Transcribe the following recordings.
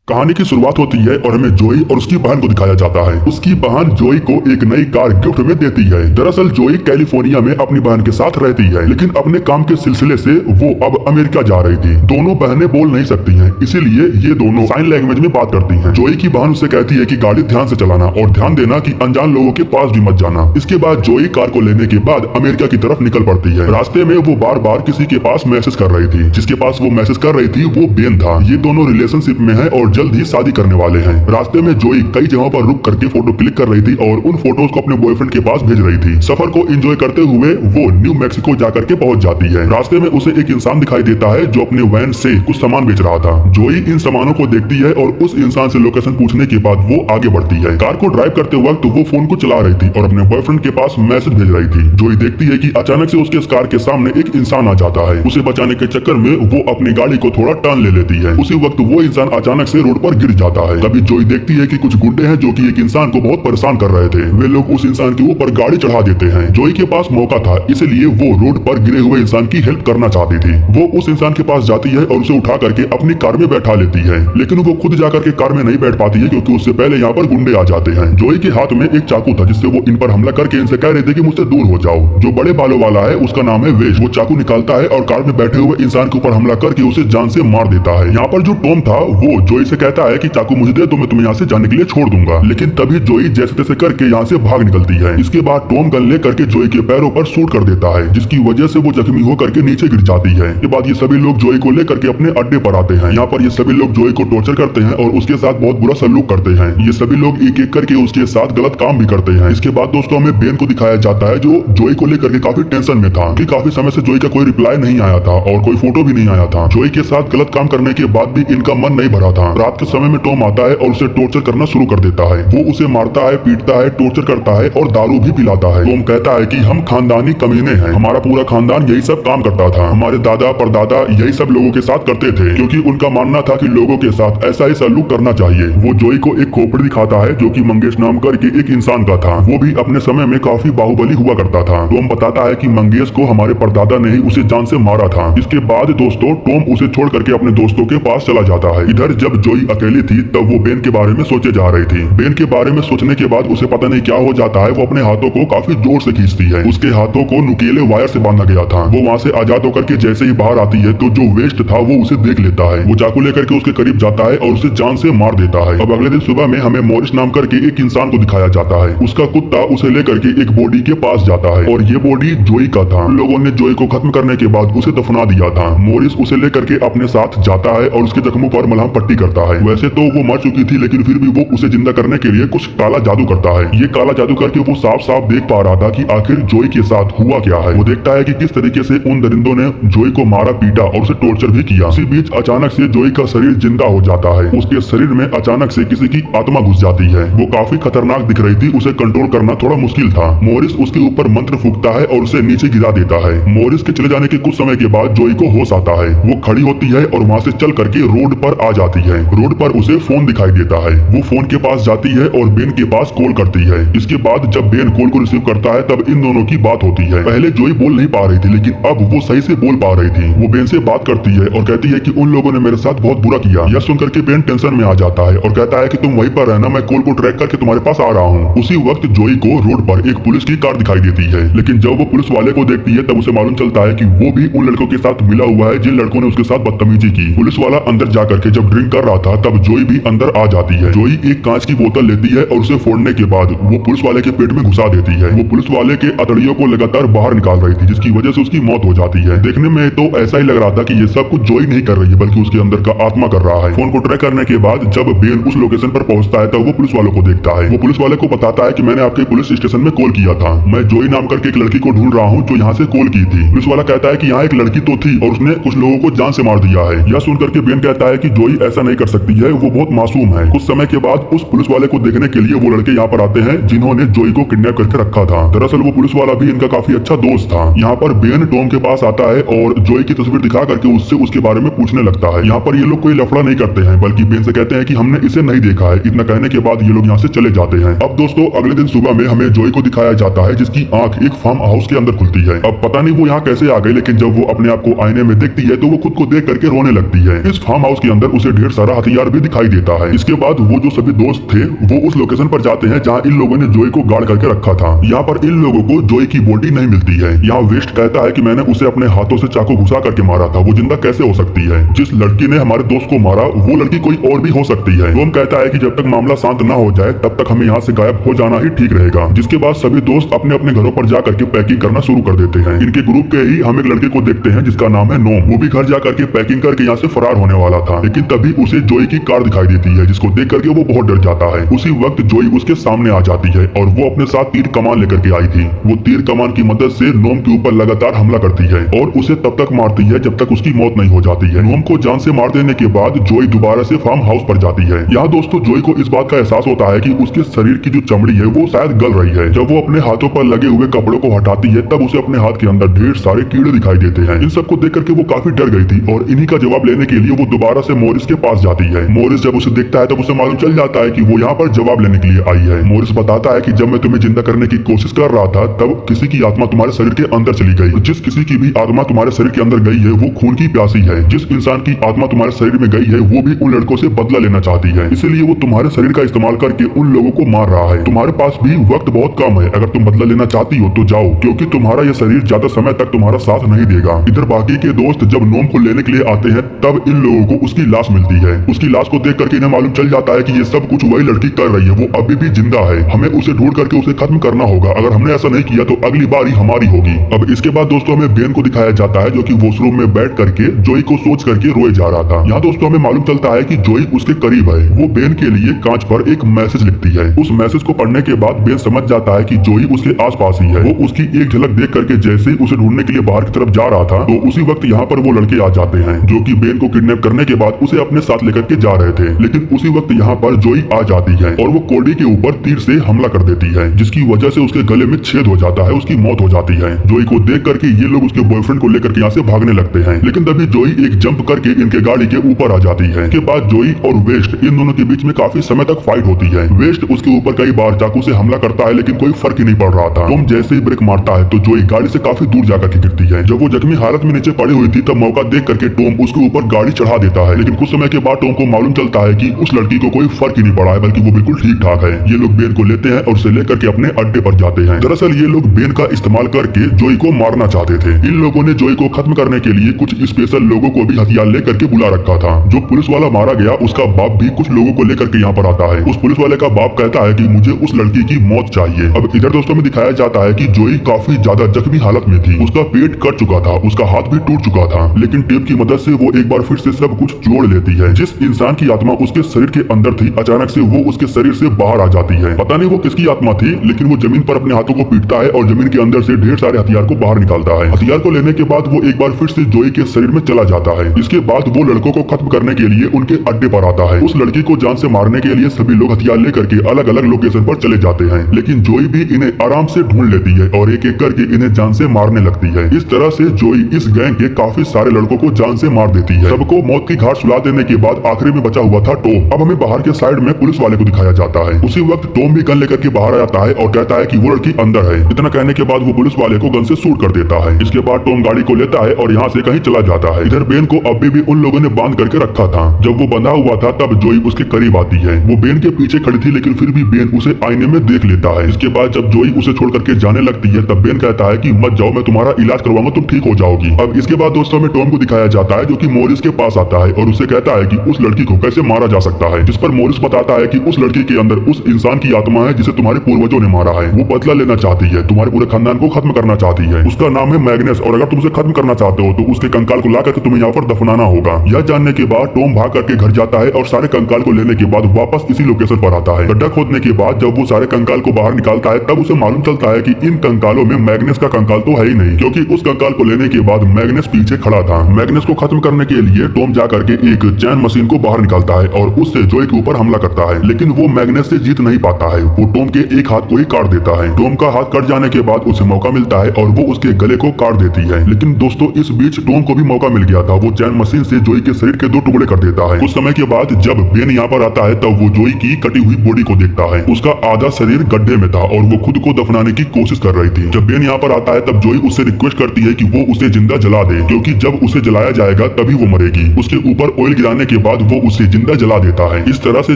कहानी की शुरुआत होती है और हमें जोई और उसकी बहन को दिखाया जाता है। उसकी बहन जोई को एक नई कार गिफ्ट में देती है। दरअसल जोई कैलिफोर्निया में अपनी बहन के साथ रहती है, लेकिन अपने काम के सिलसिले से वो अब अमेरिका जा रही थी। दोनों बहनें बोल नहीं सकती हैं, इसीलिए ये दोनों साइन लैंग्वेज में बात करती हैं। जोई की बहन उसे कहती है कि गाड़ी ध्यान से चलाना और ध्यान देना कि अनजान लोगों के पास भी मत जाना। इसके बाद जोई कार को लेने के बाद अमेरिका की तरफ निकल पड़ती है। रास्ते में वो बार बार किसी के पास मैसेज कर रही थी। जिसके पास वो मैसेज कर रही थी वो बेन था। ये दोनों रिलेशनशिप में है और जल्द ही शादी करने वाले हैं। रास्ते में जोई कई जगहों पर रुक करके फोटो क्लिक कर रही थी और उन फोटोज को अपने बॉयफ्रेंड के पास भेज रही थी। सफर को एंजॉय करते हुए वो न्यू मैक्सिको जाकर के पहुंच जाती है। रास्ते में उसे एक इंसान दिखाई देता है जो अपने वैन से कुछ सामान बेच रहा था। जोई इन सामानों को देखती है और उस इंसान से लोकेशन पूछने के बाद वो आगे बढ़ती है। कार को ड्राइव करते वक्त वो फोन को चला रही थी और अपने बॉयफ्रेंड के पास मैसेज भेज रही थी। जोई देखती है कि अचानक से उसके कार के सामने एक इंसान आ जाता है। उसे बचाने के चक्कर में वो अपनी गाड़ी को थोड़ा टर्न ले लेती है। उसी वक्त वो इंसान अचानक से रोड पर गिर जाता है। तभी जोई देखती है कि कुछ गुंडे हैं जो कि एक इंसान को बहुत परेशान कर रहे थे। वे लोग उस इंसान के ऊपर गाड़ी चढ़ा देते हैं। जोई के पास मौका था, इसलिए वो रोड पर गिरे हुए इंसान की हेल्प करना चाहती थी। वो उस इंसान के पास जाती है और उसे उठा करके अपनी कार में बैठा लेती है, लेकिन वो खुद जाकर के कार में नहीं बैठ पाती है क्योंकि उससे पहले यहाँ पर गुंडे आ जाते हैं। जोई के हाथ में एक चाकू था जिससे वो इन पर हमला करके इनसे कह रहे थे कि मुझसे दूर हो जाओ। जो बड़े बालों वाला है उसका नाम है वेश। वो चाकू निकालता है और कार में बैठे हुए इंसान के ऊपर हमला करके उसे जान से मार देता है। यहाँ पर जो टॉम था वो जोई से कहता है कि चाकू मुझे दे तो मैं तुम्हें यहाँ से जाने के लिए छोड़ दूंगा, लेकिन तभी जोई जैसे तैसे करके यहाँ से भाग निकलती है। इसके बाद टॉम गन ले करके जोई के पैरों पर शूट कर देता है, जिसकी वजह से वो जख्मी होकर के नीचे गिर जाती है। इसके बाद ये सभी लोग जोई को लेकर के अपने अड्डे पर आते हैं। यहाँ पर ये सभी लोग जोई को टॉर्चर करते हैं और उसके साथ बहुत बुरा सलूक करते हैं। ये सभी लोग एक एक करके उसके साथ गलत काम भी करते हैं। इसके बाद दोस्तों हमें बेन को दिखाया जाता है जो जोई को लेकर के काफी टेंशन में था कि काफी समय से जोई का कोई रिप्लाई नहीं आया था और कोई फोटो भी नहीं आया था। जोई के साथ गलत काम करने के बाद भी इनका मन नहीं भरा था। रात के समय में टॉम आता है और उसे टॉर्चर करना शुरू कर देता है। वो उसे मारता है, पीटता है, टॉर्चर करता है और दारू भी पिलाता है। टॉम कहता है कि हम खानदानी कमीने हैं, हमारा पूरा खानदान यही सब काम करता था, हमारे दादा परदादा यही सब लोगों के साथ करते थे, क्योंकि उनका मानना था कि लोगों के साथ ऐसा ही सलूक करना चाहिए। वो जोई को एक खोपड़ी दिखाता है जो कि मंगेश नाम करके एक इंसान का था। वो भी अपने समय में काफी बाहुबली हुआ करता था। टॉम बताता है कि मंगेश को हमारे परदादा ने ही उसे जान से मारा था। इसके बाद दोस्तों टॉम उसे छोड़ करके अपने दोस्तों के पास चला जाता है। इधर जब जोई अकेली थी तब वो बेन के बारे में सोचे जा रही थी। बेन के बारे में सोचने के बाद उसे पता नहीं क्या हो जाता है। वो अपने हाथों को काफी जोर से खींचती है। उसके हाथों को नुकीले वायर से बांधा गया था। वो वहाँ से आजाद होकर के जैसे ही बाहर आती है तो जो वेस्ट था वो उसे देख लेता है। वो चाकू लेकर के उसके करीब जाता है और उसे जान से मार देता है। अब अगले दिन सुबह में हमें मॉरिस नाम करके एक इंसान को दिखाया जाता है। उसका कुत्ता उसे लेकर के एक बॉडी के पास जाता है और ये बॉडी जोई का था। लोगों ने जोई को खत्म करने के बाद उसे दफना दिया था। मॉरिस उसे लेकर के अपने साथ जाता है और उसके जख्मों पर मलहम पट्टी करता है। वैसे तो वो मर चुकी थी, लेकिन फिर भी वो उसे जिंदा करने के लिए कुछ काला जादू करता है। ये काला जादू करके वो साफ साफ देख पा रहा था कि आखिर जोई के साथ हुआ क्या है। वो देखता है कि किस तरीके से उन दरिंदों ने जोई को मारा, पीटा और उसे टॉर्चर भी किया। इसी बीच अचानक से जोई का शरीर जिंदा हो जाता है। उसके शरीर में अचानक से किसी की आत्मा घुस जाती है। वो काफी खतरनाक दिख रही थी, उसे कंट्रोल करना थोड़ा मुश्किल था। मॉरिस उसके ऊपर मंत्र फूंकता है और उसे नीचे गिरा देता है। मॉरिस के चले जाने के कुछ समय के बाद जोई को होश आता है। वो खड़ी होती है और वहाँ से चल करके रोड पर आ जाती है। रोड पर उसे फोन दिखाई देता है। वो फोन के पास जाती है और बेन के पास कॉल करती है। इसके बाद जब बेन कॉल को रिसीव करता है तब इन दोनों की बात होती है। पहले जोई बोल नहीं पा रही थी, लेकिन अब वो सही से बोल पा रही थी। वो बेन से बात करती है और कहती है कि उन लोगों ने मेरे साथ बहुत बुरा किया। यह सुनकर के बेन टेंशन में आ जाता है और कहता है कि तुम वहीं पर रहना, मैं कॉल को ट्रैक करके तुम्हारे पास आ रहा हूँ। उसी वक्त जोई को रोड पर एक पुलिस की कार दिखाई देती है, लेकिन जब वो पुलिस वाले को देखती है तब उसे मालूम चलता है कि वो भी उन लड़कों के साथ मिला हुआ है जिन लड़कों ने उसके साथ बदतमीजी की। पुलिस वाला अंदर जाकर के जब ड्रिंक कर रहा था तब जोई भी अंदर आ जाती है। जोई एक कांच की बोतल लेती है और उसे फोड़ने के बाद वो पुलिस वाले के पेट में घुसा देती है। वो पुलिस वाले के अतड़ियों को लगातार बाहर निकाल रही थी, जिसकी वजह से उसकी मौत हो जाती है। देखने में तो ऐसा ही लग रहा था कि ये सब कुछ जोई नहीं कर रही है, बल्कि उसके अंदर का आत्मा कर रहा है। फोन को ट्रैक करने के बाद जब बेन उस लोकेशन पर पहुंचता है तब वो पुलिस वालों को देखता है। वो पुलिस वाले को बताता है कि मैंने आपके पुलिस स्टेशन में कॉल किया था, मैं जोई नाम करके एक लड़की को ढूंढ रहा हूँ जो यहाँ से कॉल की थी। पुलिस वाला कहता है कि यहाँ एक लड़की तो थी और उसने कुछ लोगों को जान से मार दिया है। यह सुनकर के बेन कहता है कि जोई ऐसा नहीं कर सकती है, वो बहुत मासूम है। कुछ समय के बाद उस पुलिस वाले को देखने के लिए वो लड़के यहाँ पर आते हैं जिन्होंने जोई को किडनैप करके रखा था। दरअसल वो पुलिस वाला भी इनका काफी अच्छा दोस्त था। यहाँ पर बेन टॉम के पास आता है और जोई की तस्वीर दिखा करके उससे उसके बारे में पूछने लगता है। यहाँ पर ये लोग कोई लफड़ा नहीं करते हैं, बल्कि बेन से कहते हैं कि हमने इसे नहीं देखा है। इतना कहने के बाद ये लोग यहाँ से चले जाते हैं। अब दोस्तों अगले दिन सुबह में हमें जोई को दिखाया जाता है जिसकी आंख एक फार्म हाउस के अंदर खुलती है। अब पता नहीं वो यहाँ कैसे आ गई, लेकिन जब वो अपने आप को आईने में देखती है तो वो खुद को देख करके रोने लगती है। इस फार्म हाउस के अंदर उसे ढेर सारा सारा हथियार भी दिखाई देता है। इसके बाद वो जो सभी दोस्त थे वो उस लोकेशन पर जाते हैं जहाँ इन लोगों ने जोई को गाड़ करके रखा था। यहाँ पर इन लोगों को जोई की बॉडी नहीं मिलती है। यहाँ वेस्ट कहता है कि मैंने उसे अपने हाथों से चाकू घुसा करके मारा था, वो जिंदा कैसे हो सकती है? जिस लड़की ने हमारे दोस्त को मारा वो लड़की कोई और भी हो सकती है। टॉम कहता है कि जब तक मामला शांत न हो जाए तब तक हमें यहाँ से गायब हो जाना ही ठीक रहेगा। जिसके बाद सभी दोस्त अपने अपने घरों पर जाकर के पैकिंग करना शुरू कर देते हैं। इनके ग्रुप के ही हम एक लड़के को देखते हैं जिसका नाम है नोम। वो भी घर जा करके पैकिंग करके यहाँ से फरार होने वाला था, लेकिन तभी उसे जोई की कार दिखाई देती है जिसको देख करके वो बहुत डर जाता है। उसी वक्त जोई उसके सामने आ जाती है और वो अपने साथ तीर कमान लेकर के आई थी। वो तीर कमान की मदद से नोम के ऊपर लगातार हमला करती है और उसे तब तक मारती है जब तक उसकी मौत नहीं हो जाती है। नोम को जान से मार देने के बाद जोई दोबारा से फार्म हाउस पर जाती है। यहाँ दोस्तों जोई को इस बात का एहसास होता है कि उसके शरीर की जो चमड़ी है वो शायद गल रही है। जब वो अपने हाथों पर लगे हुए कपड़ों को हटाती है तब उसे अपने हाथ के अंदर ढेर सारे कीड़े दिखाई देते हैं। इन सबको देख करके वो काफी डर गई थी और इन्हीं का जवाब लेने के लिए वो दोबारा से मोरिस के पास जाती है। मोरिस जब उसे देखता है तब उसे मालूम चल जाता है कि वो यहाँ पर जवाब लेने के लिए आई है। मोरिस बताता है कि जब मैं तुम्हें जिंदा करने की कोशिश कर रहा था तब किसी की आत्मा तुम्हारे शरीर के अंदर चली गई। जिस किसी की भी आत्मा तुम्हारे शरीर के अंदर गई है वो खून की प्यासी है। जिस इंसान की आत्मा तुम्हारे शरीर में गई है वो भी उन लड़कों से बदला लेना चाहती है, इसलिए वो तुम्हारे शरीर का इस्तेमाल करके उन लोगों को मार रहा है। तुम्हारे पास भी वक्त बहुत कम है, अगर तुम बदला लेना चाहती हो तो जाओ, क्योंकि तुम्हारा यह शरीर ज्यादा समय तक तुम्हारा साथ नहीं देगा। इधर बाकी के दोस्त जब नोम को लेने के लिए आते हैं तब इन लोगों को उसकी लाश मिलती है। उसकी लाश को देख करके इन्हें मालूम चल जाता है कि ये सब कुछ वही लड़की कर रही है, वो अभी भी जिंदा है। हमें उसे ढूंढ करके उसे खत्म करना होगा, अगर हमने ऐसा नहीं किया तो अगली बारी हमारी होगी। अब इसके बाद दोस्तों हमें बेन को दिखाया जाता है जो कि वॉशरूम में बैठ करके जोई को सोच करके रोए जा रहा था। यहाँ दोस्तों हमें मालूम चलता है कि जोई उसके करीब है। वो बेन के लिए कांच पर एक मैसेज लिखती है। उस मैसेज को पढ़ने के बाद बेन समझ जाता है कि जोई उसके आसपास ही है। वो उसकी एक झलक देख करके जैसे ही उसे ढूंढने के लिए बाहर की तरफ जा रहा था तो उसी वक्त यहाँ पर वो लड़के आ जाते हैं जो कि बेन को किडनैप करने के बाद उसे अपने साथ लेकर के जा रहे थे। लेकिन उसी वक्त यहाँ पर जोई आ जाती है और वो कोडी के ऊपर तीर से हमला कर देती है, जिसकी वजह से उसके गले में छेद हो जाता है, उसकी मौत हो जाती है। जोई को देख करके ये लोग उसके बॉयफ्रेंड को लेकर के यहाँ से भागने लगते हैं, लेकिन तभी जोई एक जंप करके इनके गाड़ी के ऊपर आ जाती है। इसके बाद जोई और वेस्ट इन दोनों के बीच में काफी समय तक फाइट होती है। वेस्ट उसके ऊपर कई बार चाकू से हमला करता है लेकिन कोई फर्क ही नहीं पड़ रहा था। टॉम जैसे ही ब्रेक मारता है तो जोई गाड़ी से काफी दूर जाकर के गिरती है। जब वो जख्मी हालत में नीचे पड़ी हुई थी तब मौका देख करके टॉम उसके ऊपर गाड़ी चढ़ा देता है, लेकिन कुछ समय के बाद टॉम को मालूम चलता है कि उस लड़की को कोई फर्क ही नहीं पड़ा है, बल्कि वो बिल्कुल ठीक ठाक है। ये लोग बेन को लेते हैं और उसे लेकर के अपने अड्डे पर जाते हैं। दरअसल ये लोग बेन का इस्तेमाल करके जोई को मारना चाहते थे। इन लोगों ने जोई को खत्म करने के लिए कुछ स्पेशल लोगों को भी हथियार लेकर के बुला रखा था। जो पुलिस वाला मारा गया उसका बाप भी कुछ लोगों को लेकर के यहाँ पर आता है। उस पुलिस वाले का बाप कहता है कि मुझे उस लड़की की मौत चाहिए। अब इधर दोस्तों में दिखाया जाता है कि जोई काफी ज्यादा जख्मी हालत में थी। उसका पेट कट चुका था, उसका हाथ भी टूट चुका था, लेकिन टेप की मदद से वो एक बार फिर से सब कुछ जोड़ लेती है। जिस इंसान की आत्मा उसके शरीर के अंदर थी अचानक से वो उसके शरीर से बाहर आ जाती है। पता नहीं वो किसकी आत्मा थी, लेकिन वो जमीन पर अपने हाथों को पीटता है और जमीन के अंदर से ढेर सारे हथियार को बाहर निकालता है। हथियार को लेने के बाद वो एक बार फिर से जोई के शरीर में चला जाता है। इसके बाद वो लड़कों को खत्म करने के लिए उनके अड्डे पर आता है। उस लड़की को जान से मारने के लिए सभी लोग हथियार लेकर के अलग अलग लोकेशन पर चले जाते हैं, लेकिन जोई भी इन्हें आराम से ढूंढ लेती है और एक एक करके इन्हें जान से मारने लगती है। इस तरह से जोई इस गैंग के काफी सारे लड़कों को जान से मार देती है। सबको मौत की घाट सुला देने के बाद आखिरी में बचा हुआ था टॉम। अब हमें बाहर के साइड में पुलिस वाले को दिखाया जाता है। उसी वक्त टॉम भी गन लेकर के बाहर आ जाता है और कहता है कि वो लड़की अंदर है। इतना कहने के बाद वो पुलिस वाले को गन से शूट कर देता है। इसके बाद टॉम गाड़ी को लेता है और यहाँ से कहीं चला जाता है। इधर बेन को अभी भी उन लोगों ने बांध करके रखा था। जब वो बंधा हुआ था तब जोई उसके करीब आती है। वो बेन के पीछे खड़ी थी लेकिन फिर भी बेन उसे आईने में देख लेता है। इसके बाद जब जोई उसे छोड़ करके जाने लगती है तब बेन कहता है कि मत जाओ, मैं तुम्हारा इलाज करवाऊंगा, तुम ठीक हो जाओगी। अब इसके बाद दोस्तों में टॉम को दिखाया जाता है जो कि मोरिस के पास आता है और उसे कहता है कि उस लड़की को कैसे मारा जा सकता है, जिस पर मोरिस बताता है कि उस लड़की के अंदर उस इंसान की आत्मा है जिसे तुम्हारे पूर्वजों ने मारा है। वो बदला लेना चाहती है, तुम्हारे पूरे खानदान को खत्म करना चाहती है। उसका नाम है मैग्नेस और अगर तुम उसे खत्म करना चाहते हो तो उसके कंकाल को ला करके तुम्हें यहाँ पर दफनाना होगा। यह जानने के बाद टॉम भाग करके घर जाता है और सारे कंकाल को लेने के बाद वापस इसी लोकेशन पर आता है। गड्ढा खोदने के बाद जब वो सारे कंकाल को बाहर निकालता है तब उसे मालूम चलता है कि इन कंकालों में मैग्नेस का कंकाल तो है ही नहीं, क्योंकि उस कंकाल को लेने के बाद मैग्नेस पीछे खड़ा था। मैग्नेस को खत्म करने के लिए टॉम जा करके एक चैन मशीन को बाहर निकालता है और उससे जोई के ऊपर हमला करता है, लेकिन वो मैग्नेस से जीत नहीं पाता है। वो टॉम के एक हाथ को ही काट देता है। टॉम का हाथ कट जाने के बाद उसे मौका मिलता है और वो उसके गले को काट देती है, लेकिन दोस्तों इस बीच टॉम को भी मौका मिल गया था। वो चैन मशीन से जोई के शरीर के 2 टुकड़े कर देता है। कुछ समय के बाद जब बेन यहाँ पर आता है तब वो जोई की कटी हुई बॉडी को देखता है। उसका आधा शरीर गड्ढे में था और वो खुद को दफनाने की कोशिश कर रही थी। जब बेन यहाँ पर आता है तब जोई उससे रिक्वेस्ट करती है कि वो उसे जिंदा जला दे, क्योंकि जब उसे जलाया जाएगा तभी वो मरेगी। उसके ऊपर ऑयल गिराने के बाद वो उसे जिंदा जला देता है। इस तरह से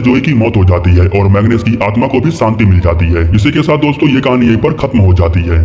जोई की मौत हो जाती है और मैग्नस की आत्मा को भी शांति मिल जाती है। इसी के साथ दोस्तों ये कहानी यहीं पर खत्म हो जाती है।